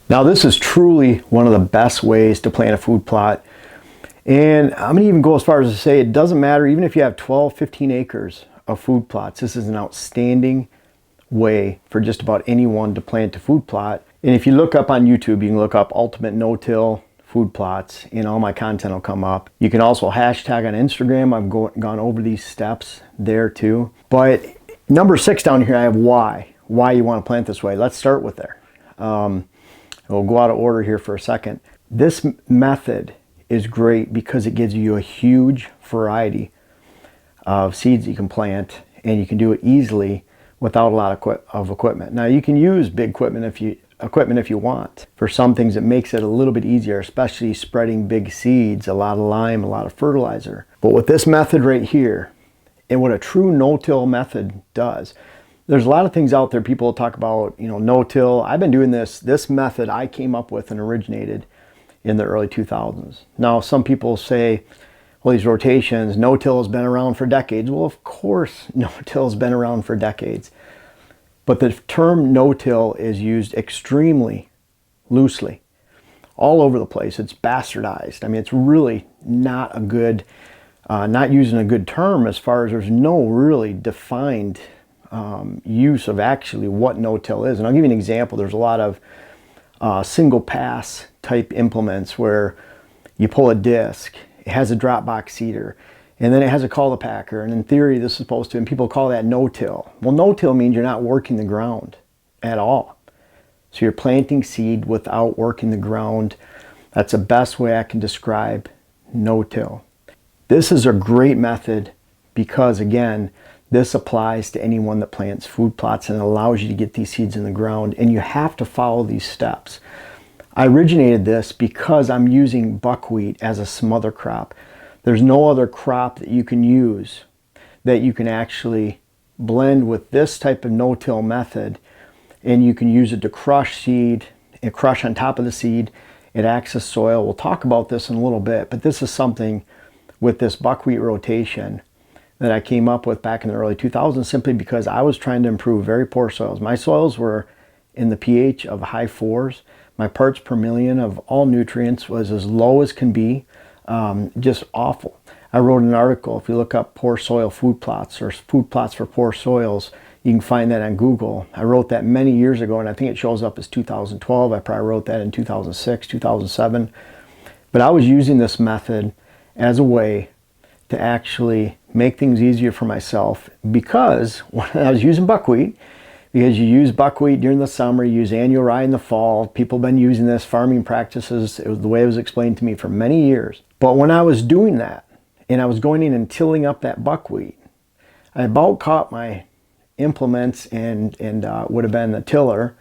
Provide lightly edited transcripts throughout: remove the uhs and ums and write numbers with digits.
Now this is truly one of the best ways to plant a food plot. And I'm gonna even go as far as to say it doesn't matter even if you have 12, 15 acres of food plots. This is an outstanding way for just about anyone to plant a food plot. And if you look up on YouTube, you can look up Ultimate No-Till food plots and all my content will come up. You can also hashtag on Instagram. I've gone over these steps there too. But number 6 down here, I have why you want to plant this way. Let's start with there. We'll go out of order here for a second. This method is great because it gives you a huge variety of seeds you can plant, and you can do it easily without a lot of equipment. Now you can use big equipment if you want. For some things it makes it a little bit easier, especially spreading big seeds, a lot of lime, a lot of fertilizer. But with this method right here, and what a true no-till method does, there's a lot of things out there people talk about, no-till. I've been doing this method I came up with and originated in the early 2000s. Now some people say, well, these rotations, no-till has been around for decades. Well, of course no-till has been around for decades. But the term no-till is used extremely loosely all over the place. It's bastardized. I mean, it's really not a good, not using a good term as far as there's no really defined use of actually what no-till is. And I'll give you an example. There's a lot of single pass type implements where you pull a disc, it has a drop box seeder, and then it has a cultipacker, and in theory this is supposed to, and people call that no-till. Well, no-till means you're not working the ground at all. So you're planting seed without working the ground. That's the best way I can describe no-till. This is a great method because, again, this applies to anyone that plants food plots and allows you to get these seeds in the ground, and you have to follow these steps. I originated this because I'm using buckwheat as a smother crop. There's no other crop that you can use that you can actually blend with this type of no-till method, and you can use it to crush seed and crush on top of the seed. It acts as soil. We'll talk about this in a little bit, but this is something with this buckwheat rotation that I came up with back in the early 2000s simply because I was trying to improve very poor soils. My soils were in the pH of high 4s. My parts per million of all nutrients was as low as can be, just awful. I wrote an article, if you look up poor soil food plots or food plots for poor soils, you can find that on Google. I wrote that many years ago, and I think it shows up as 2012. I probably wrote that in 2006, 2007. But I was using this method as a way to actually make things easier for myself because when I was using buckwheat, because you use buckwheat during the summer, you use annual rye in the fall. People have been using this, farming practices. It was the way it was explained to me for many years. But when I was doing that, and I was going in and tilling up that buckwheat, I about caught my implements and would have been the tiller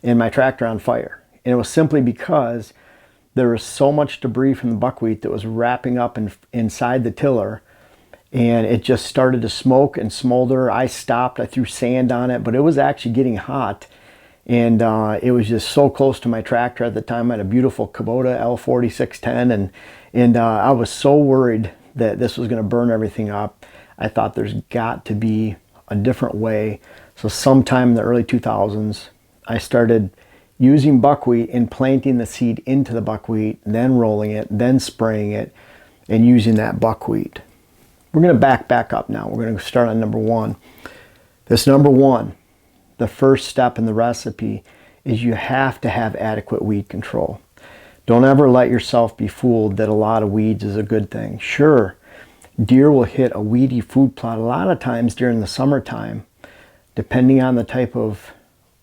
and my tractor on fire. And it was simply because there was so much debris from the buckwheat that was wrapping up inside the tiller, and it just started to smoke and smolder. I stopped, I threw sand on it, but it was actually getting hot, and it was just so close to my tractor at the time. I had a beautiful Kubota L4610, and I was so worried that this was going to burn everything up. I thought there's got to be a different way. So sometime in the early 2000s, I started using buckwheat and planting the seed into the buckwheat, then rolling it, then spraying it, and using that buckwheat. We're going to back up now. We're going to start on number 1. This number 1, the first step in the recipe, is you have to have adequate weed control. Don't ever let yourself be fooled that a lot of weeds is a good thing. Sure, deer will hit a weedy food plot a lot of times during the summertime, depending on the type of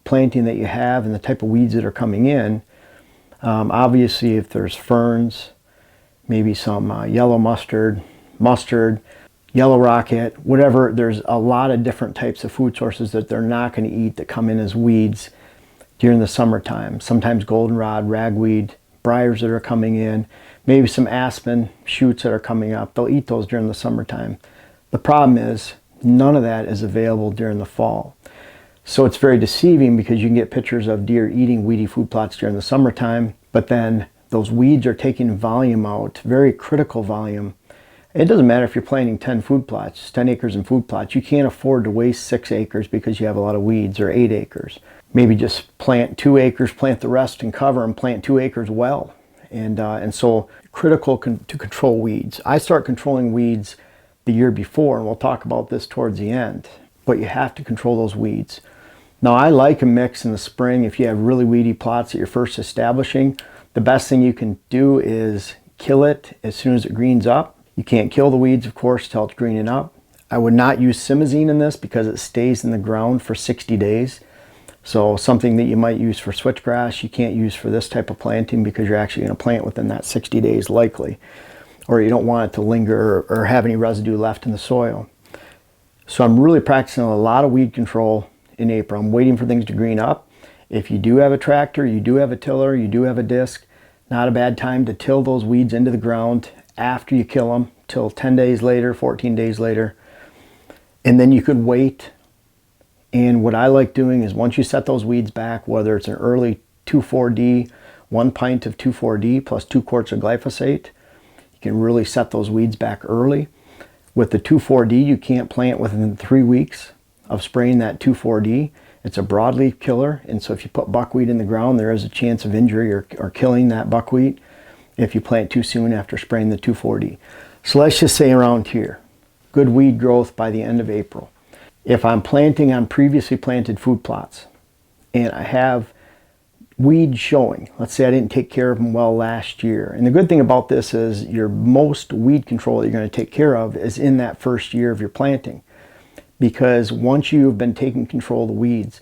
planting that you have and the type of weeds that are coming in. Obviously, if there's ferns, maybe some yellow mustard, yellow rocket, whatever, there's a lot of different types of food sources that they're not going to eat that come in as weeds during the summertime. Sometimes goldenrod, ragweed, briars that are coming in, maybe some aspen shoots that are coming up. They'll eat those during the summertime. The problem is none of that is available during the fall. So it's very deceiving because you can get pictures of deer eating weedy food plots during the summertime, but then those weeds are taking volume out, very critical volume. It doesn't matter if you're planting 10 food plots, 10 acres in food plots. You can't afford to waste 6 acres because you have a lot of weeds, or 8 acres. maybe just plant 2 acres, plant the rest in cover, and plant 2 acres well. And so critical to control weeds. I start controlling weeds the year before, and we'll talk about this towards the end, but you have to control those weeds. Now, I like a mix in the spring. If you have really weedy plots that you're first establishing, the best thing you can do is kill it as soon as it greens up. You can't kill the weeds, of course, until it's greening up. I would not use simazine in this because it stays in the ground for 60 days. So something that you might use for switchgrass, you can't use for this type of planting because you're actually going to plant within that 60 days likely. Or you don't want it to linger or have any residue left in the soil. So I'm really practicing a lot of weed control in April. I'm waiting for things to green up. If you do have a tractor, you do have a tiller, you do have a disc, not a bad time to till those weeds into the ground after you kill them till 10 days later, 14 days later. And then you could wait. And what I like doing is once you set those weeds back, whether it's an early 2,4-D, 1 pint of 2,4-D plus 2 quarts of glyphosate, you can really set those weeds back early. With the 2,4-D, you can't plant within 3 weeks of spraying that 2,4-D. It's a broadleaf killer, and so if you put buckwheat in the ground, there is a chance of injury or killing that buckwheat if you plant too soon after spraying the 2,4-D. So let's just say around here, good weed growth by the end of April. If I'm planting on previously planted food plots and I have weeds showing, let's say I didn't take care of them well last year. And the good thing about this is your most weed control that you're going to take care of is in that first year of your planting. Because once you've been taking control of the weeds,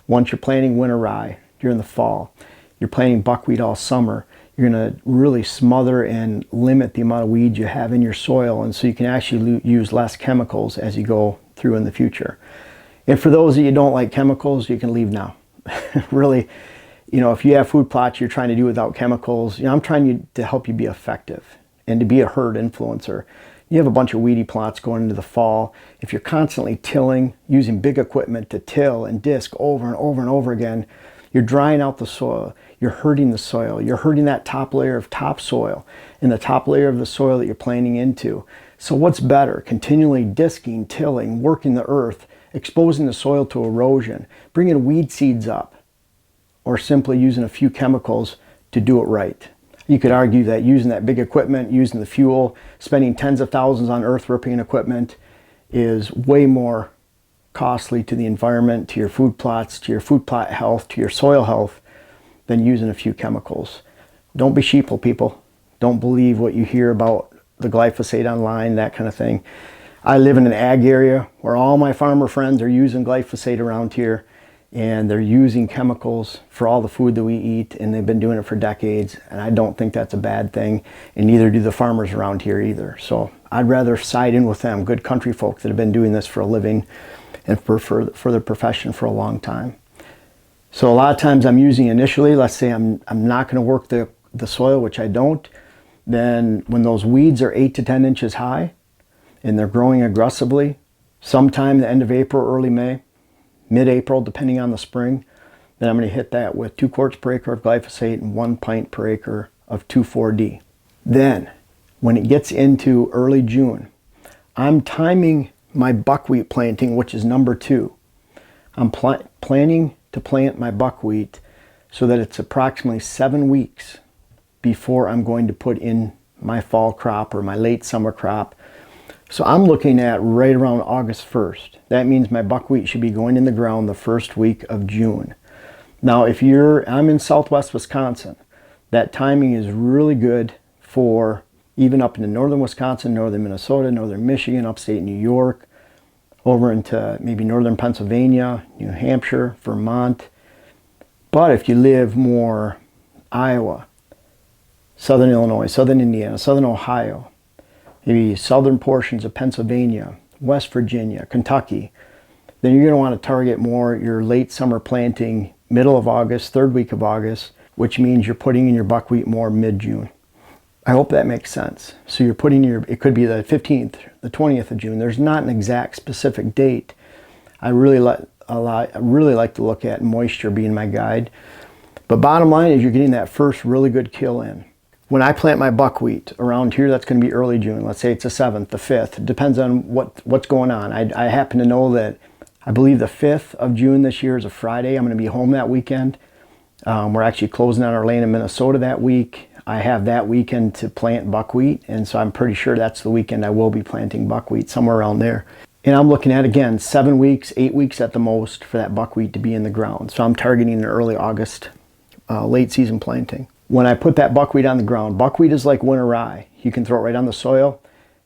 once you're planting winter rye during the fall, you're planting buckwheat all summer, you're going to really smother and limit the amount of weeds you have in your soil, and so you can actually use less chemicals as you go through in the future. And for those of you who don't like chemicals, you can leave now. Really, you know, if you have food plots you're trying to do without chemicals, you know, I'm trying to help you be effective and to be a herd influencer. You have a bunch of weedy plots going into the fall. If you're constantly tilling, using big equipment to till and disc over and over and over again, you're drying out the soil. You're hurting the soil. You're hurting that top layer of topsoil and the top layer of the soil that you're planting into. So what's better? Continually disking, tilling, working the earth, exposing the soil to erosion, bringing weed seeds up, or simply using a few chemicals to do it right. You could argue that using that big equipment, using the fuel, spending tens of thousands on earth ripping equipment is way more costly to the environment, to your food plots, to your food plot health, to your soil health than using a few chemicals. Don't be sheeple, people. Don't believe what you hear about the glyphosate online, that kind of thing. I live in an ag area where all my farmer friends are using glyphosate around here, and they're using chemicals for all the food that we eat, and they've been doing it for decades, and I don't think that's a bad thing, and neither do the farmers around here either. So I'd rather side in with them, good country folk that have been doing this for a living and for their profession for a long time. So a lot of times I'm using initially, let's say I'm not going to work the soil, which I don't, then when those weeds are 8 to 10 inches high and they're growing aggressively, sometime the end of April, early May, mid-April, depending on the spring, then I'm going to hit that with 2 quarts per acre of glyphosate and 1 pint per acre of 2,4-D. Then, when it gets into early June, I'm timing my buckwheat planting, which is number 2. I'm planning to plant my buckwheat so that it's approximately 7 weeks before I'm going to put in my fall crop or my late summer crop. So I'm looking at right around August 1st. That means my buckwheat should be going in the ground the first week of June. Now, I'm in southwest Wisconsin. That timing is really good for even up into northern Wisconsin, northern Minnesota, northern Michigan, upstate New York, over into maybe northern Pennsylvania, New Hampshire, Vermont. But if you live more Iowa, southern Illinois, southern Indiana, southern Ohio, maybe southern portions of Pennsylvania, West Virginia, Kentucky, then you're going to want to target more your late summer planting, middle of August, third week of August, which means you're putting in your buckwheat more mid-June. I hope that makes sense. So you're putting it could be the 15th, the 20th of June. There's not an exact specific date. I really like to look at moisture being my guide. But bottom line is you're getting that first really good kill in. When I plant my buckwheat around here, that's going to be early June. Let's say it's the 7th, the 5th. It depends on what's going on. I happen to know that I believe the 5th of June this year is a Friday. I'm going to be home that weekend. We're actually closing on our land in Minnesota that week. I have that weekend to plant buckwheat, and so I'm pretty sure that's the weekend I will be planting buckwheat, somewhere around there. And I'm looking at, again, 7 weeks, 8 weeks at the most for that buckwheat to be in the ground. So I'm targeting an early August, late season planting. When I put that buckwheat on the ground, buckwheat is like winter rye. You can throw it right on the soil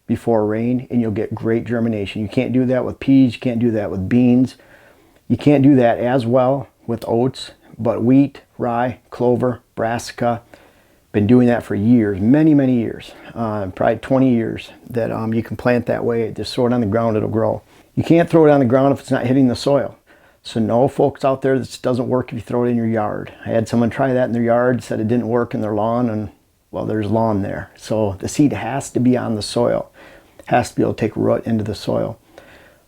before rain and you'll get great germination. You can't do that with peas, you can't do that with beans. You can't do that as well with oats, but wheat, rye, clover, brassica, been doing that for years, many, many years, probably 20 years, that you can plant that way. Just throw it on the ground, it'll grow. You can't throw it on the ground if it's not hitting the soil. So no, folks out there, this doesn't work if you throw it in your yard. I had someone try that in their yard, said it didn't work in their lawn, and well, there's lawn there. So the seed has to be on the soil, has to be able to take root into the soil.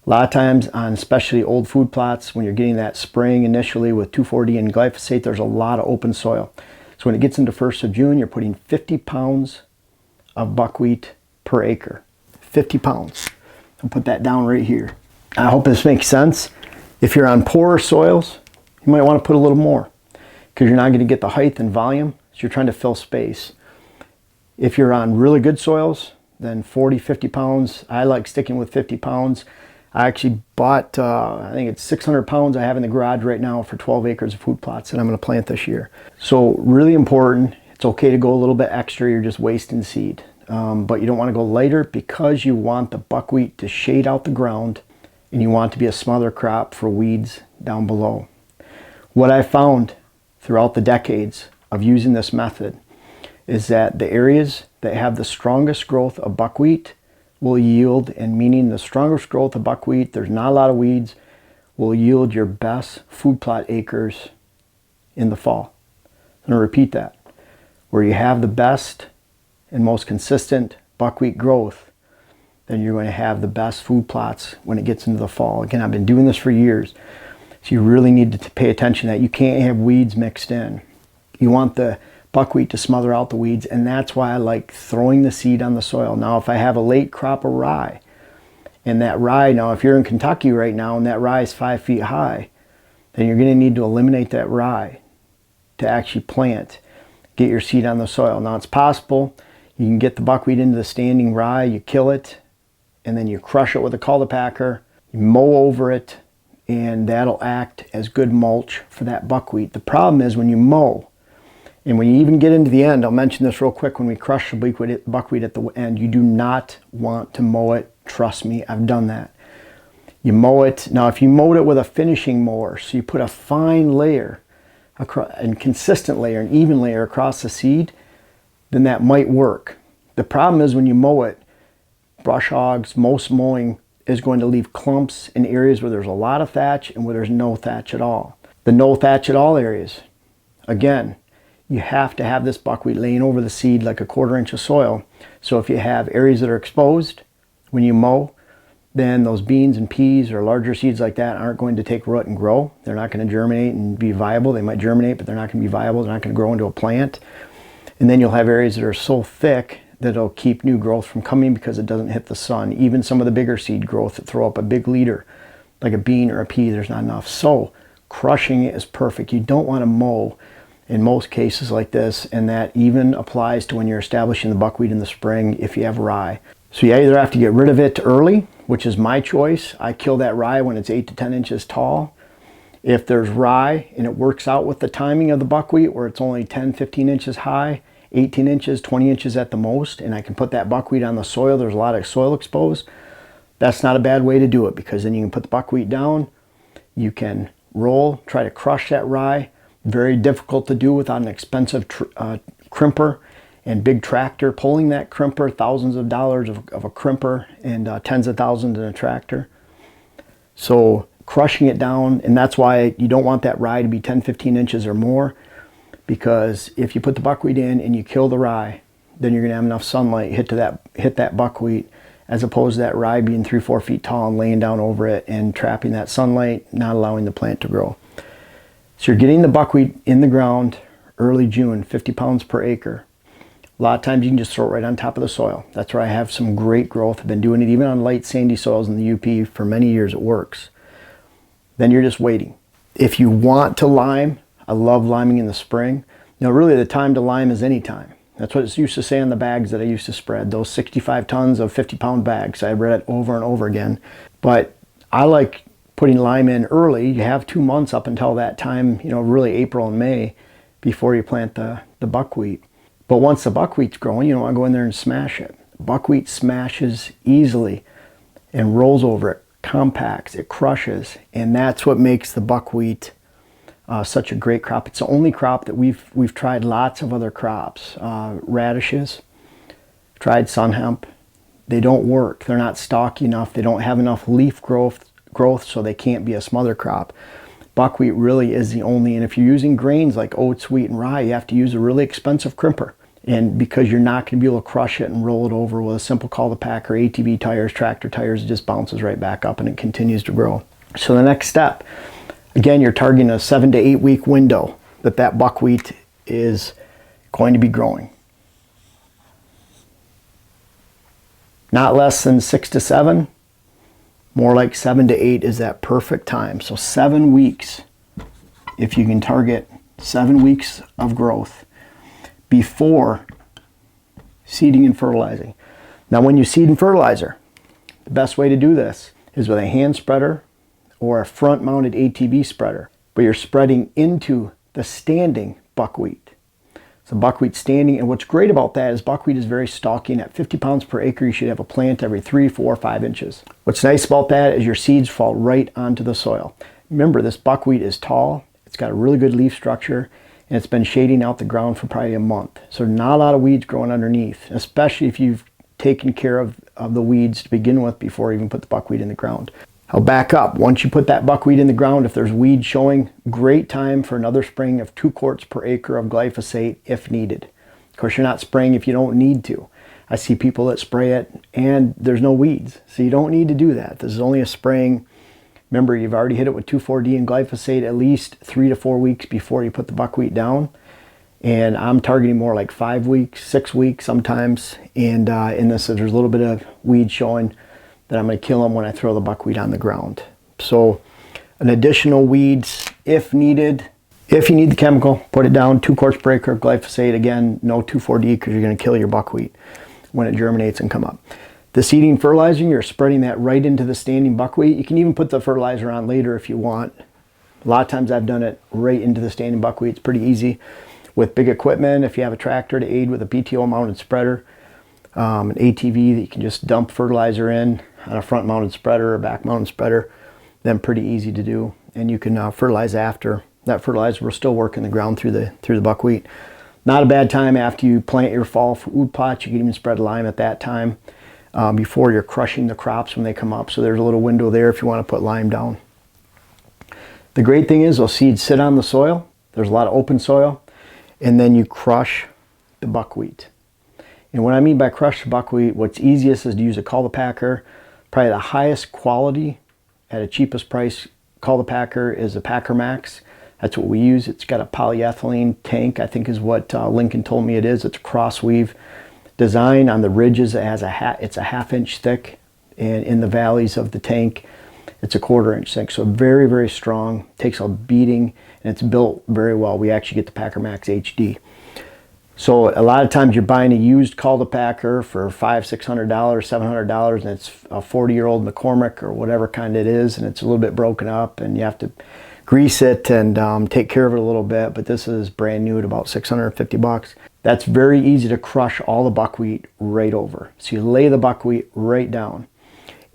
A lot of times on especially old food plots, when you're getting that spraying initially with 2,4-D and glyphosate, there's a lot of open soil. So when it gets into 1st of June, you're putting 50 pounds of buckwheat per acre. 50 pounds. I'll put that down right here. I hope this makes sense. If you're on poorer soils, you might want to put a little more because you're not going to get the height and volume, so you're trying to fill space. If you're on really good soils, then 40, 50 pounds. I like sticking with 50 pounds. I actually bought, I think it's 600 pounds I have in the garage right now for 12 acres of food plots that I'm going to plant this year. So really important, it's okay to go a little bit extra, you're just wasting seed. But you don't want to go lighter because you want the buckwheat to shade out the ground and you want it to be a smother crop for weeds down below. What I found throughout the decades of using this method is that the areas that have the strongest growth of buckwheat will yield, and meaning the strongest growth of buckwheat, there's not a lot of weeds, will yield your best food plot acres in the fall. I'm going to repeat that. Where you have the best and most consistent buckwheat growth, then you're going to have the best food plots when it gets into the fall. Again, I've been doing this for years, so you really need to pay attention to that. You can't have weeds mixed in. You want the buckwheat to smother out the weeds, and that's why I like throwing the seed on the soil. Now, if I have a late crop of rye, and that rye, now if you're in Kentucky right now and that rye is 5 feet high, then you're going to need to eliminate that rye to actually plant, get your seed on the soil. Now, it's possible you can get the buckwheat into the standing rye, you kill it, and then you crush it with a cultipacker, you mow over it, and that'll act as good mulch for that buckwheat. The problem is when you mow, and when you even get into the end, I'll mention this real quick, when we crush the buckwheat at the end, you do not want to mow it. Trust me, I've done that. You mow it. Now, if you mowed it with a finishing mower, so you put a fine layer, and consistent layer, an even layer across the seed, then that might work. The problem is when you mow it, brush hogs, most mowing is going to leave clumps in areas where there's a lot of thatch and where there's no thatch at all. The no thatch at all areas, again, you have to have this buckwheat laying over the seed like a 1/4 inch of soil. So if you have areas that are exposed when you mow, then those beans and peas or larger seeds like that aren't going to take root and grow. They're not going to germinate and be viable. They might germinate, but they're not going to be viable. They're not going to grow into a plant. And then you'll have areas that are so thick that it'll keep new growth from coming because it doesn't hit the sun. Even some of the bigger seed growth that throw up a big leader, like a bean or a pea, there's not enough. So crushing it is perfect. You don't want to mow in most cases like this, and that even applies to when you're establishing the buckwheat in the spring if you have rye. So you either have to get rid of it early, which is my choice. I kill that rye when it's 8 to 10 inches tall. If there's rye and it works out with the timing of the buckwheat where it's only 10, 15 inches high, 18 inches, 20 inches at the most, and I can put that buckwheat on the soil, there's a lot of soil exposed, that's not a bad way to do it, because then you can put the buckwheat down, you can roll, try to crush that rye. Very difficult to do without an expensive crimper and big tractor pulling that crimper, thousands of dollars of a crimper and tens of thousands in a tractor. So crushing it down, and that's why you don't want that rye to be 10, 15 inches or more, because if you put the buckwheat in and you kill the rye, then you're going to have enough sunlight hit that buckwheat, as opposed to that rye being 3, 4 feet tall and laying down over it and trapping that sunlight, not allowing the plant to grow. So you're getting the buckwheat in the ground early June, 50 pounds per acre. A lot of times you can just throw it right on top of the soil. That's where I have some great growth. I've been doing it even on light sandy soils in the UP for many years. It works. then you're just waiting. If you want to lime, I love liming in the spring. Now really the time to lime is any time. That's what it used to say on the bags that I used to spread, those 65 tons of 50-pound bags. I read it over and over again. But I like putting lime in early. You have 2 months up until that time, really April and May, before you plant the buckwheat. But once the buckwheat's growing, you don't want to go in there and smash it. Buckwheat smashes easily and rolls over, it compacts, it crushes, and that's what makes the buckwheat such a great crop. It's the only crop that we've tried lots of other crops. Radishes, tried sun hemp. They don't work. They're not stalky enough. They don't have enough leaf growth, so they can't be a smother crop. Buckwheat really is the only, and if you're using grains like oats, wheat, and rye, you have to use a really expensive crimper. And because you're not going to be able to crush it and roll it over with a simple cul-de-packer, ATV tires, tractor tires, it just bounces right back up and it continues to grow. So the next step, again, you're targeting a 7 to 8 week window that buckwheat is going to be growing. Not less than 6 to 7, more like 7 to 8 is that perfect time. So 7 weeks, if you can target 7 weeks of growth before seeding and fertilizing. Now when you seed and fertilizer, the best way to do this is with a hand spreader or a front mounted ATV spreader, but you're spreading into the standing buckwheat. So buckwheat standing, and what's great about that is buckwheat is very stalky, and at 50 pounds per acre you should have a plant every 3, 4, 5 inches. What's nice about that is your seeds fall right onto the soil. Remember, this buckwheat is tall, it's got a really good leaf structure, and it's been shading out the ground for probably a month. So not a lot of weeds growing underneath, especially if you've taken care of the weeds to begin with before you even put the buckwheat in the ground. I'll back up. Once you put that buckwheat in the ground, if there's weeds showing, great time for another spraying of 2 quarts per acre of glyphosate if needed. Of course, you're not spraying if you don't need to. I see people that spray it and there's no weeds. So you don't need to do that. This is only a spraying. Remember, you've already hit it with 2,4-D and glyphosate at least 3 to 4 weeks before you put the buckwheat down. And I'm targeting more like 5 weeks, 6 weeks sometimes. And in this, if there's a little bit of weed showing, that I'm going to kill them when I throw the buckwheat on the ground. So an additional weeds if needed. If you need the chemical, put it down, 2 quarts per acre of glyphosate. Again, no 2,4-D because you're going to kill your buckwheat when it germinates and come up. The seeding fertilizer, you're spreading that right into the standing buckwheat. You can even put the fertilizer on later if you want. A lot of times I've done it right into the standing buckwheat. It's pretty easy with big equipment. If you have a tractor to aid with a PTO mounted spreader, an ATV that you can just dump fertilizer in on a front mounted spreader or back mounted spreader, then pretty easy to do. And you can fertilize after. That fertilizer will still work in the ground through the buckwheat. Not a bad time after you plant your fall food plots. You can even spread lime at that time. Before you're crushing the crops when they come up. So there's a little window there if you want to put lime down. The great thing is those seeds sit on the soil. There's a lot of open soil. And then you crush the buckwheat. And what I mean by crush the buckwheat, what's easiest is to use a cul-de-packer. Probably the highest quality at a cheapest price cul-de-packer is a Packer Max. That's what we use. It's got a polyethylene tank, I think is what Lincoln told me it is. It's a cross weave design. On the ridges it has it's a 1/2 inch thick, and in the valleys of the tank it's a 1/4 inch thick. So very, very strong, takes a beating, and it's built very well. We actually get the Packer Max HD. So a lot of times you're buying a used cul-de-packer for $500, $600, $700, and it's a 40-year-old McCormick or whatever kind it is, and it's a little bit broken up, and you have to grease it and take care of it a little bit. But this is brand new at about $650. That's very easy to crush all the buckwheat right over. So you lay the buckwheat right down,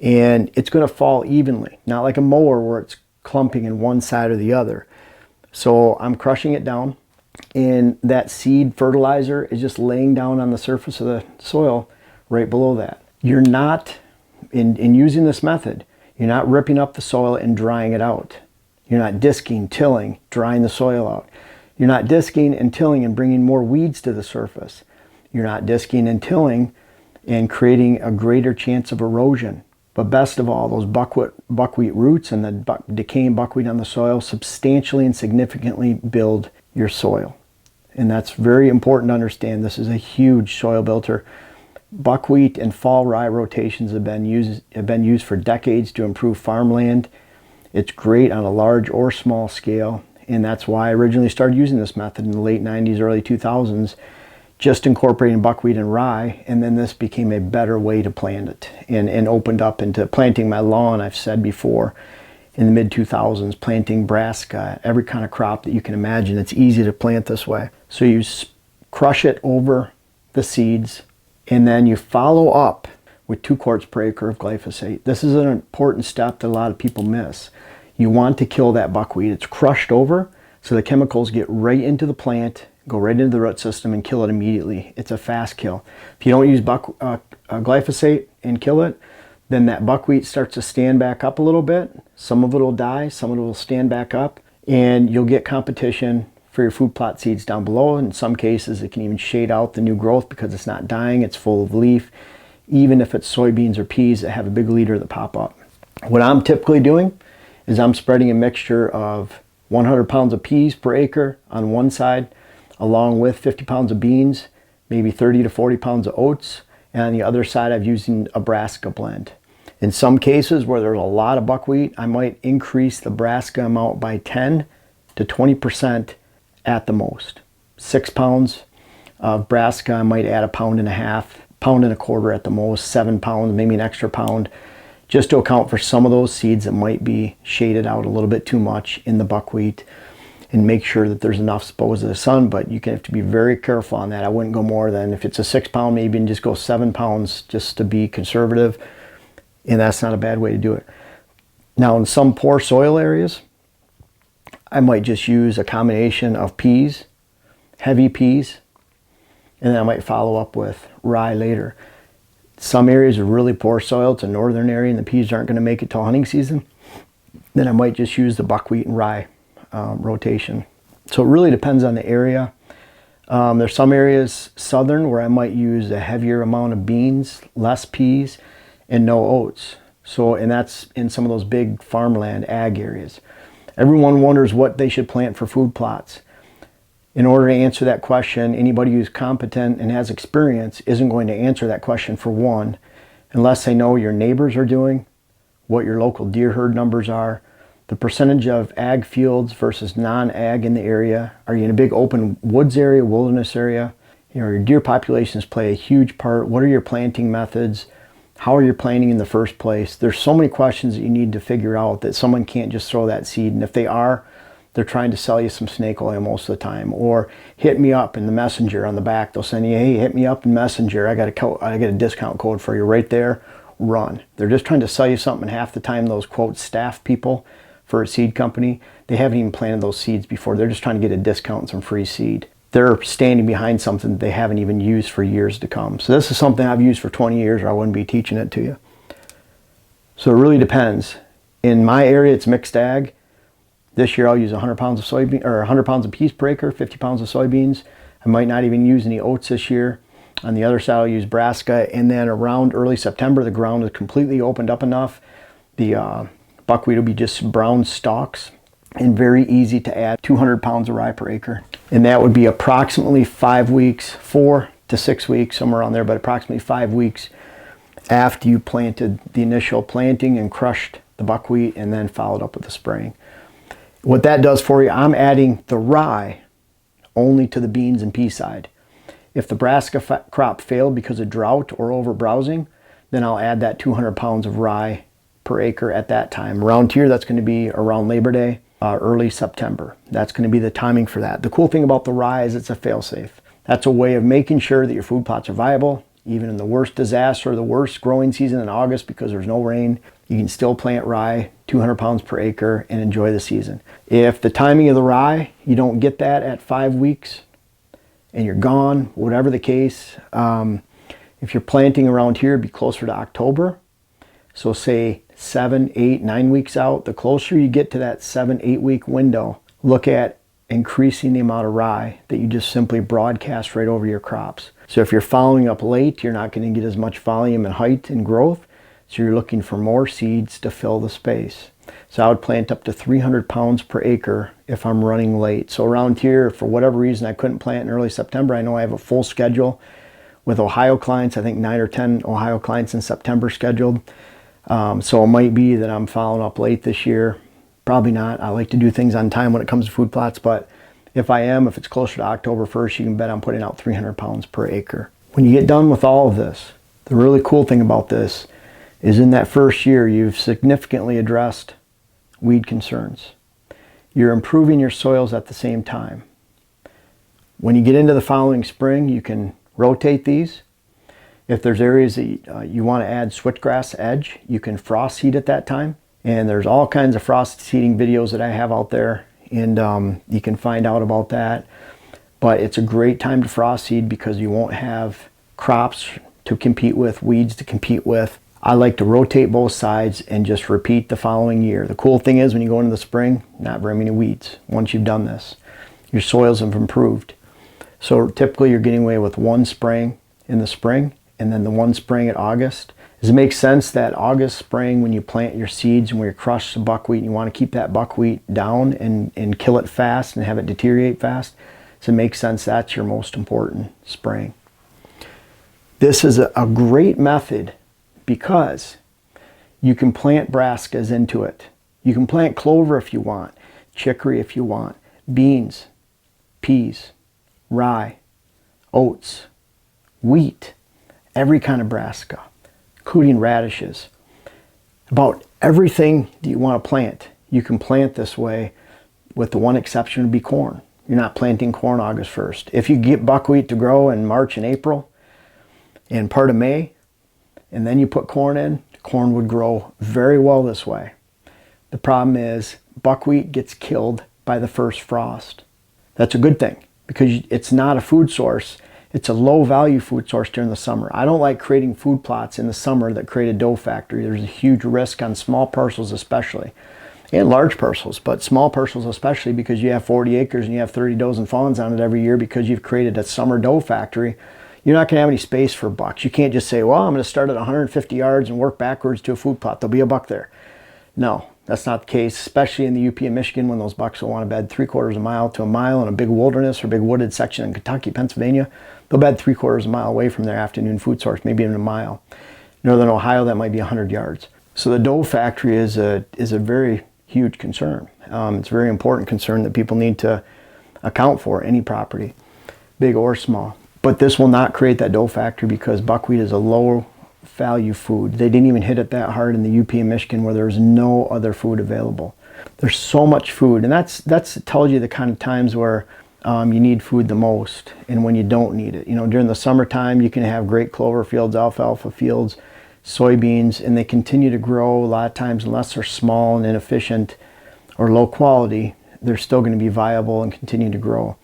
and it's going to fall evenly, not like a mower where it's clumping in one side or the other. So I'm crushing it down, and that seed fertilizer is just laying down on the surface of the soil right below that. You're not, in using this method, you're not ripping up the soil and drying it out. You're not disking, tilling, drying the soil out. You're not disking and tilling and bringing more weeds to the surface. You're not disking and tilling and creating a greater chance of erosion. But best of all, those buckwheat roots and the decaying buckwheat on the soil substantially and significantly build your soil. And that's very important to understand. This is a huge soil builder. Buckwheat and fall rye rotations have been used for decades to improve farmland. It's great on a large or small scale, and that's why I originally started using this method in the late 90s, early 2000s, just incorporating buckwheat and rye, and then this became a better way to plant it and opened up into planting my lawn. I've said before, in the mid-2000s, planting brassica, every kind of crop that you can imagine. It's easy to plant this way. So you crush it over the seeds, and then you follow up with 2 quarts per acre of glyphosate. This is an important step that a lot of people miss. You want to kill that buckwheat. It's crushed over, so the chemicals get right into the plant, go right into the root system and kill it immediately. It's a fast kill. If you don't use glyphosate and kill it, then that buckwheat starts to stand back up a little bit. Some of it will die, some of it will stand back up, and you'll get competition for your food plot seeds down below. In some cases, it can even shade out the new growth because it's not dying, it's full of leaf, even if it's soybeans or peas that have a big leader that pop up. What I'm typically doing is I'm spreading a mixture of 100 pounds of peas per acre on one side, along with 50 pounds of beans, maybe 30 to 40 pounds of oats, and on the other side I'm using a brassica blend. In some cases where there's a lot of buckwheat, I might increase the brassica amount by 10 to 20% at the most. 6 pounds of brassica, I might add 1.5 pounds, 1.25 pounds at the most, 7 pounds, maybe an extra pound, just to account for some of those seeds that might be shaded out a little bit too much in the buckwheat, and make sure that there's enough exposed to the sun. But you have to be very careful on that. I wouldn't go more than, if it's a 6 pound, maybe, and just go 7 pounds just to be conservative, and that's not a bad way to do it. Now, in some poor soil areas, I might just use a combination of peas, heavy peas, and then I might follow up with rye later. Some areas are really poor soil, it's a northern area, and the peas aren't going to make it till hunting season, then I might just use the buckwheat and rye rotation. So it really depends on the area. There's some areas southern where I might use a heavier amount of beans, less peas, and no oats. So, and that's in some of those big farmland ag areas. Everyone wonders what they should plant for food plots. In order to answer that question, anybody who's competent and has experience isn't going to answer that question, for one, unless they know your neighbors are doing, what your local deer herd numbers are, the percentage of ag fields versus non-ag in the area. Are you in a big open woods area, wilderness area? You know, your deer populations play a huge part. What are your planting methods? How are you planting in the first place? There's so many questions that you need to figure out that someone can't just throw that seed. And if they are, they're trying to sell you some snake oil most of the time, or hit me up in the messenger on the back. They'll send you, hey, hit me up in messenger. I got a discount code for you right there. Run. They're just trying to sell you something. Half the time, those quote staff people for a seed company, they haven't even planted those seeds before. They're just trying to get a discount and some free seed. They're standing behind something that they haven't even used for years to come. So this is something I've used for 20 years, or I wouldn't be teaching it to you. So it really depends. In my area, it's mixed ag. This year I'll use 100 pounds of soybean, or 100 pounds of peas per acre, 50 pounds of soybeans. I might not even use any oats this year. On the other side, I'll use brassica, and then around early September, the ground is completely opened up enough. The buckwheat will be just brown stalks, and very easy to add 200 pounds of rye per acre. And that would be approximately 5 weeks, 4 to 6 weeks, somewhere around there, but approximately 5 weeks after you planted the initial planting and crushed the buckwheat and then followed up with the spraying. What that does for you, I'm adding the rye only to the beans and pea side. If the brassica crop failed because of drought or over browsing, then I'll add that 200 pounds of rye per acre at that time. Around here, that's going to be around Labor Day, early September. That's going to be the timing for that. The cool thing about the rye is it's a fail-safe. That's a way of making sure that your food plots are viable, even in the worst disaster, the worst growing season in August because there's no rain. You can still plant rye, 200 pounds per acre, and enjoy the season. If the timing of the rye, you don't get that at 5 weeks and you're gone, whatever the case, if you're planting around here, it'd be closer to October. So say 7, 8, 9 weeks out. The closer you get to that 7, 8 week window, look at increasing the amount of rye that you just simply broadcast right over your crops. So if you're following up late, you're not going to get as much volume and height and growth. So you're looking for more seeds to fill the space. So I would plant up to 300 pounds per acre if I'm running late. So around here, for whatever reason, I couldn't plant in early September. I know I have a full schedule with Ohio clients. I think 9 or 10 Ohio clients in September scheduled. So it might be that I'm following up late this year. Probably not. I like to do things on time when it comes to food plots, but if it's closer to October 1st, you can bet I'm putting out 300 pounds per acre. When you get done with all of this, the really cool thing about this is in that first year, you've significantly addressed weed concerns. You're improving your soils at the same time. When you get into the following spring, you can rotate these. If there's areas that you want to add switchgrass edge, you can frost seed at that time. And there's all kinds of frost seeding videos that I have out there, and you can find out about that. But it's a great time to frost seed because you won't have crops to compete with, weeds to compete with. I like to rotate both sides and just repeat the following year. The cool thing is when you go into the spring, not very many weeds once you've done this. Your soils have improved. So typically you're getting away with one spraying in the spring and then the one spraying at August. Does it make sense that August spraying, when you plant your seeds and when you crush the buckwheat, and you want to keep that buckwheat down and kill it fast and have it deteriorate fast? Does it make sense that's your most important spraying? This is a great method because you can plant brassicas into it. You can plant clover if you want, chicory if you want, beans, peas, rye, oats, wheat, every kind of brassica, including radishes. About everything that you want to plant, you can plant this way, with the one exception would be corn. You're not planting corn August 1st. If you get buckwheat to grow in March and April and part of May, and then you put corn in, corn would grow very well this way. The problem is buckwheat gets killed by the first frost. That's a good thing because it's not a food source. It's a low value food source during the summer. I don't like creating food plots in the summer that create a dough factory. There's a huge risk on small parcels especially, and large parcels, but small parcels especially because you have 40 acres and you have 30 does and fawns on it every year because you've created a summer dough factory. You're not going to have any space for bucks. You can't just say, well, I'm going to start at 150 yards and work backwards to a food plot. There'll be a buck there. No, that's not the case, especially in the UP and Michigan when those bucks will want to bed 3/4 mile to a mile in a big wilderness or big wooded section in Kentucky, Pennsylvania. They'll bed 3/4 mile away from their afternoon food source, maybe even a mile. Northern Ohio, that might be 100 yards. So the dough factory is a very huge concern. It's a very important concern that people need to account for, any property, big or small. But this will not create that dough factory because buckwheat is a low value food. They didn't even hit it that hard in the UP and Michigan where there's no other food available. There's so much food, and that tells you the kind of times where you need food the most and when you don't need it. You know, during the summertime you can have great clover fields, alfalfa fields, soybeans, and they continue to grow a lot of times unless they're small and inefficient or low quality. They're still going to be viable and continue to grow.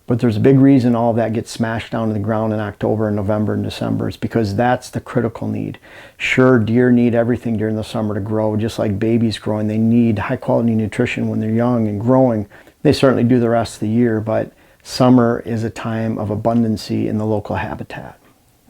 But there's a big reason all of that gets smashed down to the ground in October and November and December. It's because that's the critical need. Sure, deer need everything during the summer to grow, just like babies growing. They need high quality nutrition when they're young and growing. They certainly do the rest of the year, but summer is a time of abundancy in the local habitat.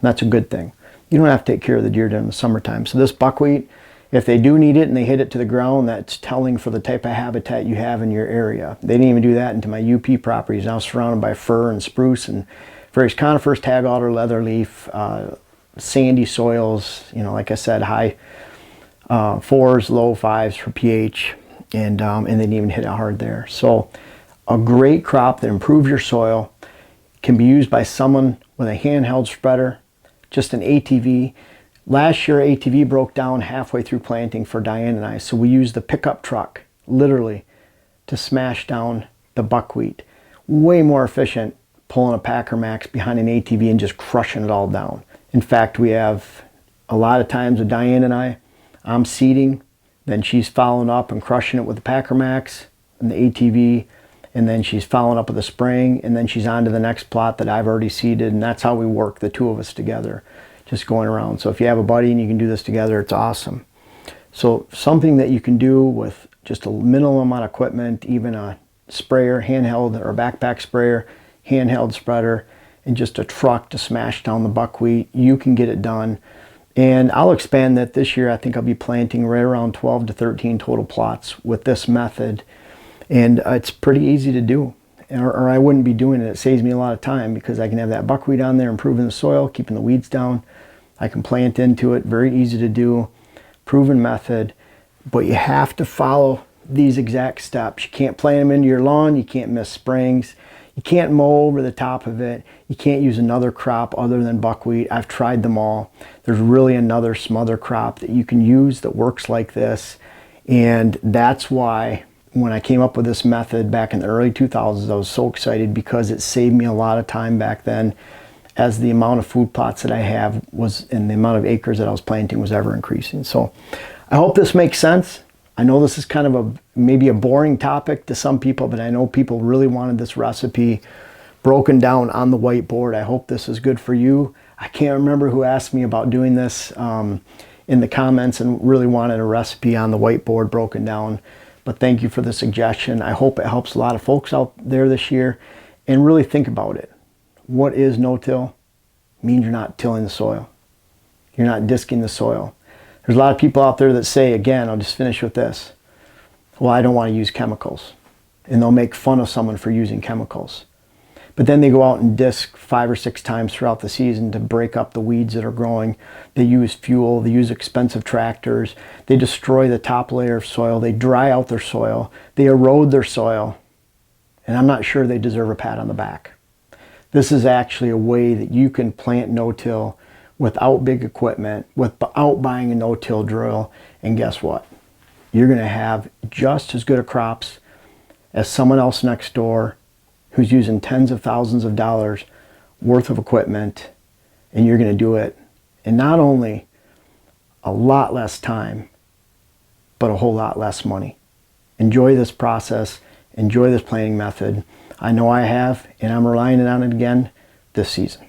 That's a good thing. You don't have to take care of the deer during the summertime. So this buckwheat, if they do need it and they hit it to the ground, that's telling for the type of habitat you have in your area. They didn't even do that into my UP properties, now surrounded by fir and spruce and various conifers, tag alder, leatherleaf, sandy soils, you know, like I said, high 4s, low 5s for pH, and they didn't even hit it hard there. So a great crop that improves your soil can be used by someone with a handheld spreader, just an ATV. Last year, ATV broke down halfway through planting for Diane and I, so we used the pickup truck, literally, to smash down the buckwheat. Way more efficient pulling a Packer Max behind an ATV and just crushing it all down. In fact, we have a lot of times with Diane and I'm seeding, then she's following up and crushing it with the Packer Max and the ATV, and then she's following up with the spraying, and then she's on to the next plot that I've already seeded, and that's how we work, the two of us together, just going around. So if you have a buddy and you can do this together, it's awesome. So something that you can do with just a minimal amount of equipment, even a sprayer, handheld, or a backpack sprayer, handheld spreader, and just a truck to smash down the buckwheat, you can get it done. And I'll expand that this year. I think I'll be planting right around 12 to 13 total plots with this method. And it's pretty easy to do, or I wouldn't be doing it. It saves me a lot of time because I can have that buckwheat on there, improving the soil, keeping the weeds down. I can plant into it, very easy to do, proven method, but you have to follow these exact steps. You can't plant them into your lawn. You can't miss springs. You can't mow over the top of it. You can't use another crop other than buckwheat. I've tried them all. There's really another smother crop that you can use that works like this. And that's why when I came up with this method back in the early 2000s, I was so excited because it saved me a lot of time back then, as the amount of food plots that I have was, and the amount of acres that I was planting was ever increasing. So I hope this makes sense. I know this is kind of maybe a boring topic to some people, but I know people really wanted this recipe broken down on the whiteboard. I hope this is good for you. I can't remember who asked me about doing this in the comments and really wanted a recipe on the whiteboard broken down. But thank you for the suggestion. I hope it helps a lot of folks out there this year. And really think about it. What is no-till? It means you're not tilling the soil. You're not disking the soil. There's a lot of people out there that say, again, I'll just finish with this, well, I don't want to use chemicals. And they'll make fun of someone for using chemicals. But then they go out and disc 5 or 6 times throughout the season to break up the weeds that are growing. They use fuel, they use expensive tractors, they destroy the top layer of soil, they dry out their soil, they erode their soil, and I'm not sure they deserve a pat on the back. This is actually a way that you can plant no-till without big equipment, without buying a no-till drill, and guess what? You're going to have just as good of crops as someone else next door who's using tens of thousands of dollars worth of equipment, and you're going to do it in not only a lot less time, but a whole lot less money. Enjoy this process, enjoy this planting method. I know I have, and I'm relying on it again this season.